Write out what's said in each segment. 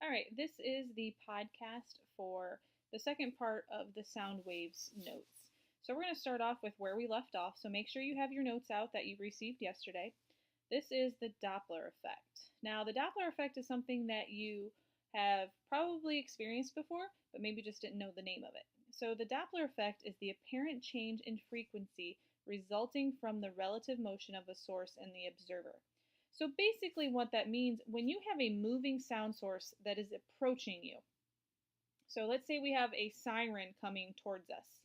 All right, this is the podcast for the second part of the sound waves notes. So we're going to start off with where we left off, so make sure you have your notes out that you received yesterday. This is the Doppler effect. Now, the Doppler effect is something that you have probably experienced before, but maybe just didn't know the name of it. So the Doppler effect is the apparent change in frequency resulting from the relative motion of a source and the observer. So basically what that means, when you have a moving sound source that is approaching you, so let's say we have a siren coming towards us.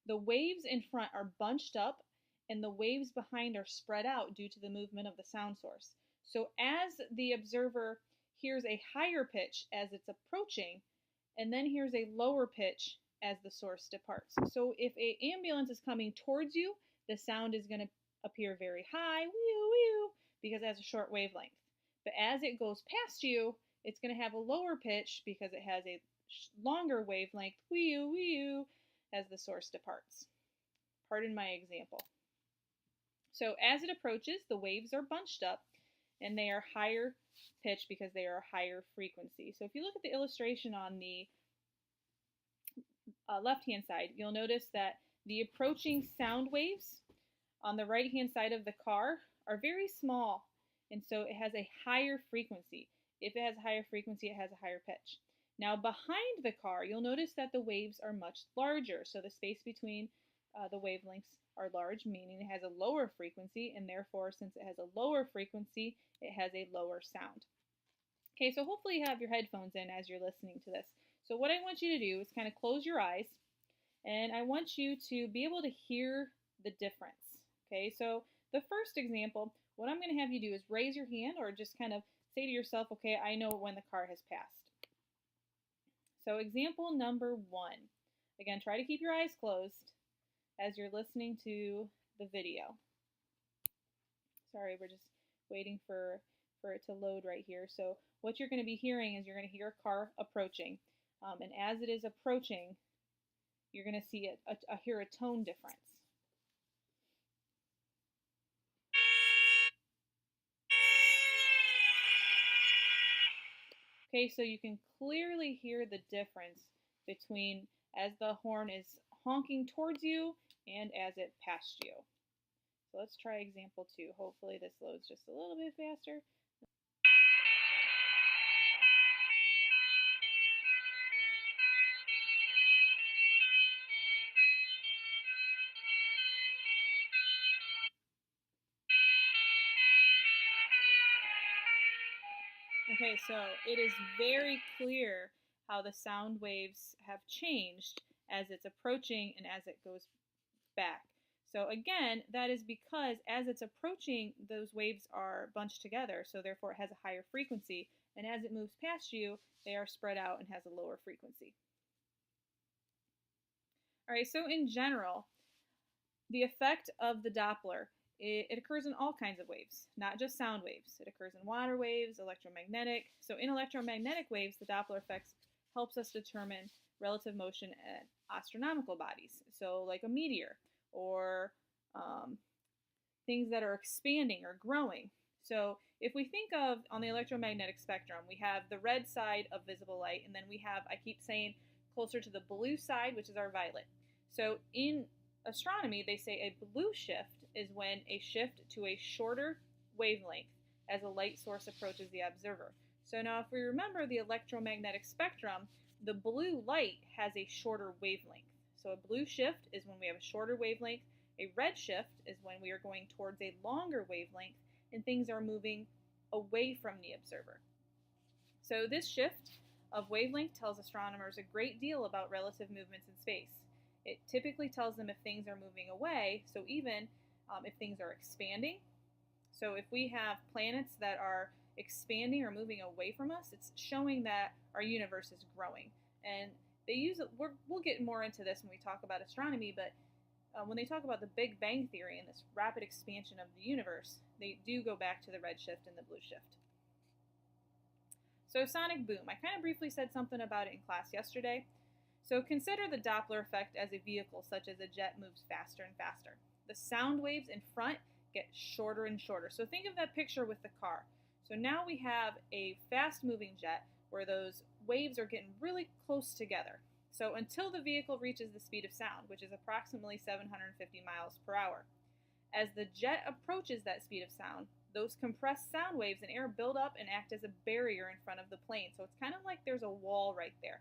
The waves in front are bunched up and the waves behind are spread out due to the movement of the sound source. So as the observer hears a higher pitch as it's approaching, and then hears a lower pitch as the source departs. So if an ambulance is coming towards you, the sound is going to appear very high, wee wee, because it has a short wavelength. But as it goes past you, it's going to have a lower pitch because it has a longer wavelength, wee wee, as the source departs. Pardon my example. So as it approaches, the waves are bunched up and they are higher pitch because they are higher frequency. So if you look at the illustration on the left-hand side, you'll notice that the approaching sound waves on the right-hand side of the car are very small, and so it has a higher frequency. If it has a higher frequency, it has a higher pitch. Now behind the car, you'll notice that the waves are much larger, so the space between the wavelengths are large, meaning it has a lower frequency, and therefore, since it has a lower frequency, it has a lower sound. Okay, so hopefully you have your headphones in as you're listening to this. So what I want you to do is kind of close your eyes, and I want you to be able to hear the difference. Okay, so the first example, what I'm going to have you do is raise your hand or just kind of say to yourself, okay, I know when the car has passed. So example number 1. Again, try to keep your eyes closed as you're listening to the video. Sorry, we're just waiting for it to load right here. So what you're going to be hearing is you're going to hear a car approaching. And as it is approaching, you're going to see hear a tone difference. Okay, so you can clearly hear the difference between as the horn is honking towards you and as it passed you. So let's try example 2. Hopefully this loads just a little bit faster. Okay, so it is very clear how the sound waves have changed as it's approaching and as it goes back. So again, that is because as it's approaching, those waves are bunched together, so therefore it has a higher frequency, and as it moves past you, they are spread out and has a lower frequency. All right, so in general, the effect of the Doppler, it occurs in all kinds of waves, not just sound waves. It occurs in water waves, electromagnetic. So in electromagnetic waves, the Doppler effect helps us determine relative motion at astronomical bodies. So like a meteor or things that are expanding or growing. So if we think of, on the electromagnetic spectrum, we have the red side of visible light, and then we have, I keep saying, closer to the blue side, which is our violet. So in astronomy, they say a blue shift is when a shift to a shorter wavelength as a light source approaches the observer. So now if we remember the electromagnetic spectrum, the blue light has a shorter wavelength. So a blue shift is when we have a shorter wavelength. A red shift is when we are going towards a longer wavelength and things are moving away from the observer. So this shift of wavelength tells astronomers a great deal about relative movements in space. It typically tells them if things are moving away, so even if things are expanding. So if we have planets that are expanding or moving away from us, it's showing that our universe is growing. And they use it, we'll get more into this when we talk about astronomy, but when they talk about the Big Bang Theory and this rapid expansion of the universe, they do go back to the red shift and the blue shift. So sonic boom, I kind of briefly said something about it in class yesterday. So consider the Doppler effect as a vehicle, such as a jet moves faster and faster. The sound waves in front get shorter and shorter. So think of that picture with the car. So now we have a fast-moving jet where those waves are getting really close together. So until the vehicle reaches the speed of sound, which is approximately 750 miles per hour. As the jet approaches that speed of sound, those compressed sound waves and air build up and act as a barrier in front of the plane. So it's kind of like there's a wall right there.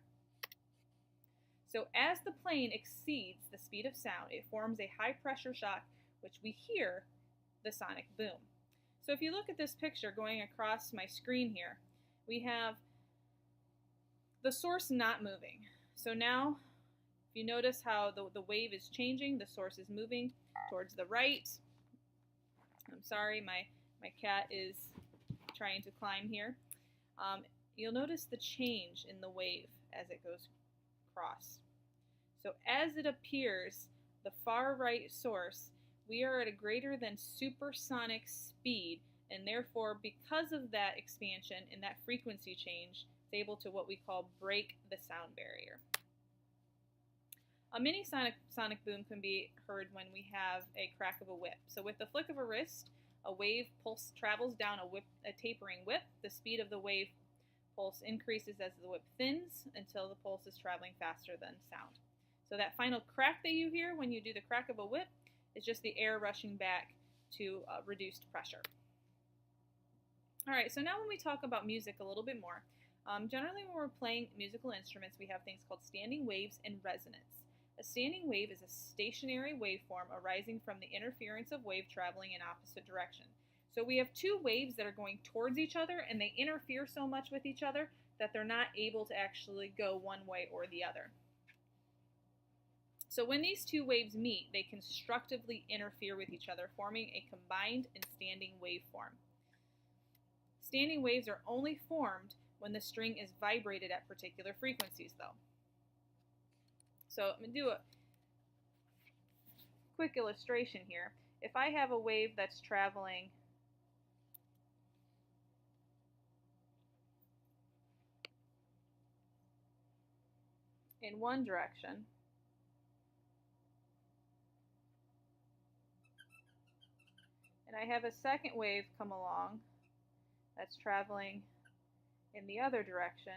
So as the plane exceeds the speed of sound, it forms a high pressure shock, which we hear the sonic boom. So if you look at this picture going across my screen here, we have the source not moving. So now, if you notice how the wave is changing, the source is moving towards the right. I'm sorry, my cat is trying to climb here. You'll notice the change in the wave as it goes across. So as it appears, the far right source, we are at a greater than supersonic speed, and therefore, because of that expansion and that frequency change, it's able to what we call break the sound barrier. A mini sonic boom can be heard when we have a crack of a whip. So with the flick of a wrist, a wave pulse travels down a tapering whip. The speed of the wave pulse increases as the whip thins until the pulse is traveling faster than sound. So that final crack that you hear when you do the crack of a whip is just the air rushing back to reduced pressure. All right, so now when we talk about music a little bit more, generally when we're playing musical instruments, we have things called standing waves and resonance. A standing wave is a stationary waveform arising from the interference of wave traveling in opposite direction. So we have two waves that are going towards each other, and they interfere so much with each other that they're not able to actually go one way or the other. So when these two waves meet, they constructively interfere with each other, forming a combined and standing waveform. Standing waves are only formed when the string is vibrated at particular frequencies, though. So I'm going to do a quick illustration here. If I have a wave that's traveling in one direction, and I have a second wave come along that's traveling in the other direction,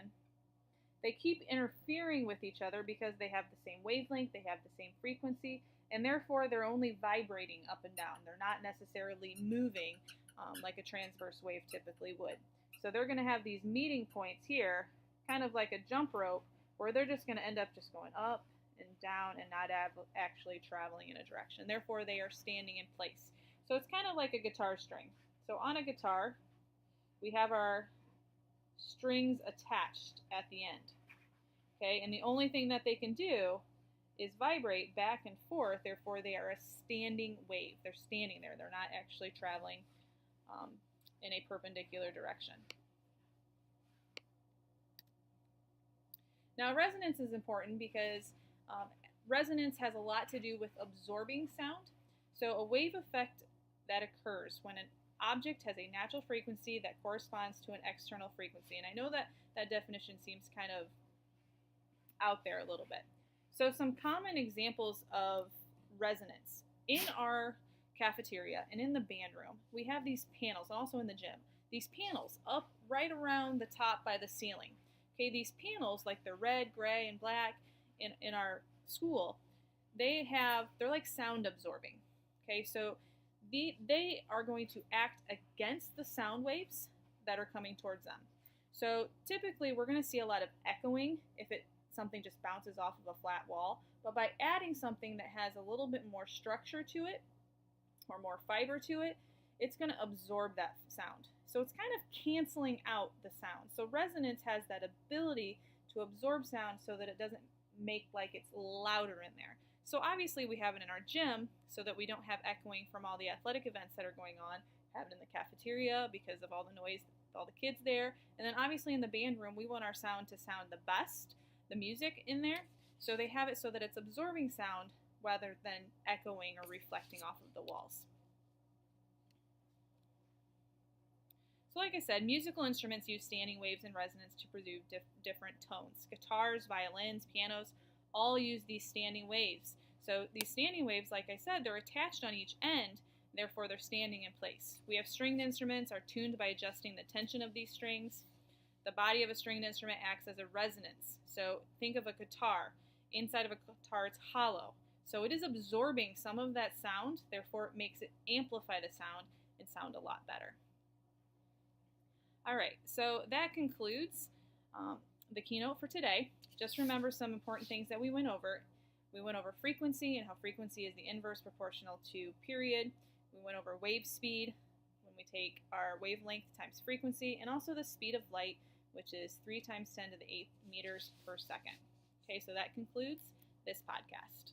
they keep interfering with each other because they have the same wavelength, they have the same frequency, and therefore they're only vibrating up and down. They're not necessarily moving like a transverse wave typically would. So they're going to have these meeting points here, kind of like a jump rope, where they're just going to end up just going up and down and not actually traveling in a direction. Therefore, they are standing in place. So it's kind of like a guitar string. So on a guitar, we have our strings attached at the end. Okay, and the only thing that they can do is vibrate back and forth. Therefore, they are a standing wave. They're standing there. They're not actually traveling in a perpendicular direction. Now, resonance is important because resonance has a lot to do with absorbing sound. So a wave effect that occurs when an object has a natural frequency that corresponds to an external frequency. And I know that that definition seems kind of out there a little bit. So some common examples of resonance. In our cafeteria and in the band room, we have these panels, and also in the gym. These panels up right around the top by the ceiling. Okay, these panels, like the red, gray, and black in our school, they're like sound absorbing. Okay, so they are going to act against the sound waves that are coming towards them. So typically we're going to see a lot of echoing if something just bounces off of a flat wall, but by adding something that has a little bit more structure to it or more fiber to it, it's going to absorb that sound. So it's kind of canceling out the sound. So resonance has that ability to absorb sound so that it doesn't make like it's louder in there. So obviously we have it in our gym so that we don't have echoing from all the athletic events that are going on. Have it in the cafeteria because of all the noise, all the kids there. And then obviously in the band room, we want our sound to sound the best, the music in there. So they have it so that it's absorbing sound rather than echoing or reflecting off of the walls. So like I said, musical instruments use standing waves and resonance to produce different tones. Guitars, violins, pianos, all use these standing waves. So these standing waves, like I said, they're attached on each end. therefore they're standing in place. We have stringed instruments are tuned by adjusting the tension of these strings. The body of a stringed instrument acts as a resonance. So think of a guitar. Inside of a guitar, it's hollow. So it is absorbing some of that sound, therefore it makes it amplify the sound and sound a lot better. All right, so that concludes the keynote for today. Just remember some important things that we went over. We went over frequency and how frequency is the inverse proportional to period. We went over wave speed when we take our wavelength times frequency, and also the speed of light, which is 3 × 10⁸ meters per second. Okay, so that concludes this podcast.